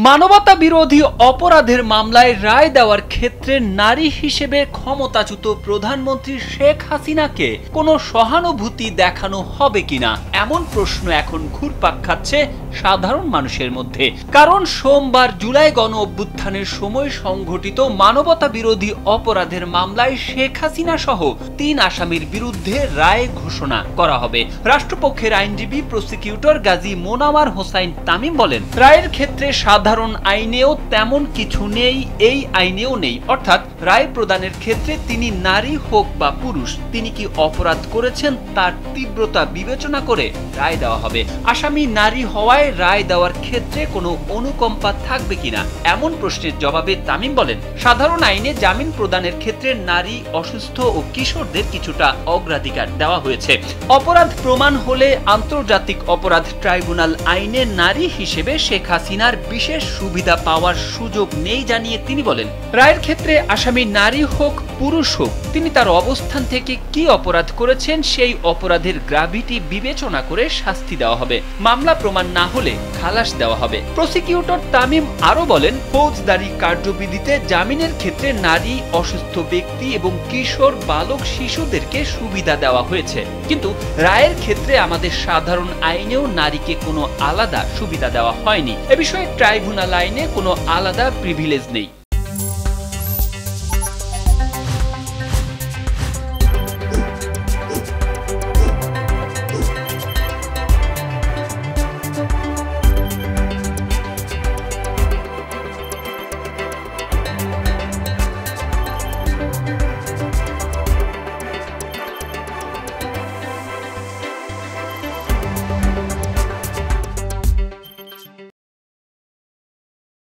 মানবতা বিরোধী অপরাধের মামলায় রায় দেওয়ার ক্ষেত্রে নারী হিসেবে ক্ষমতাচ্যুত প্রধানমন্ত্রী শেখ হাসিনাকে কোনো সহানুভূতি দেখানো হবে কিনা এমন প্রশ্ন এখন ঘুরপাক খাচ্ছে সাধারণ মানুষের মধ্যে। কারণ সোমবার জুলাই গণ অভ্যুত্থানের সময় সংঘটিত মানবতা বিরোধী অপরাধের মামলায় শেখ হাসিনা সহ 3 আসামির বিরুদ্ধে রায় ঘোষণা করা হবে। রাষ্ট্রপক্ষের আইনজীবী প্রসিকিউটর গাজী মোনাওয়ার হোসাইন তামিম বলেন, রায়ের ক্ষেত্রে সাধারণ আইনেও তেমন কিছু নেই, এই আইনেও নেই। অর্থাৎ রায় প্রদানের ক্ষেত্রে তিনি নারী হোক বা পুরুষ, তিনি কি অপরাধ করেছেন তার তীব্রতা বিবেচনা করে রায় দেওয়া হবে। আসামি নারী হওয়ায় রায় দেওয়ার ক্ষেত্রে কোনো অনুকম্পা থাকবে কিনা এমন প্রশ্নের জবাবে তামিম বলেন, সাধারণ আইনে জামিন প্রদানের ক্ষেত্রে নারী, অসুস্থ ও কিশোরদের কিছুটা অগ্রাধিকার দেওয়া হয়েছে। অপরাধ প্রমাণ হলে আন্তর্জাতিক অপরাধ ট্রাইব্যুনাল আইনে নারী হিসেবে শেখ হাসিনার বিশেষ সুবিধা পাওয়ার সুযোগ নেই জানিয়ে তিনি বলেন, রায়ের ক্ষেত্রে আসামি নারী হোক পুরুষ হোক, তিনি তার অবস্থান থেকে কি অপরাধ করেছেন সেই অপরাধের গ্রাভিটি বিবেচনা করে শাস্তি দেওয়া হবে। মামলা প্রমাণ না হলে খালাস দেওয়া হবে। প্রসিকিউটর তামিম আরো বলেন, ফৌজদারি কার্যবিধিতে জামিনের ক্ষেত্রে নারী, অসুস্থ ব্যক্তি এবং কিশোর, বালক, শিশুদেরকে সুবিধা দেওয়া হয়েছে, কিন্তু রায়ের ক্ষেত্রে আমাদের সাধারণ আইনেও নারীকে কোনো আলাদা সুবিধা দেওয়া হয়নি। এ বিষয়ে ট্রাইব্যুনাল আইনে কোনো আলাদা প্রিভিলেজ নেই।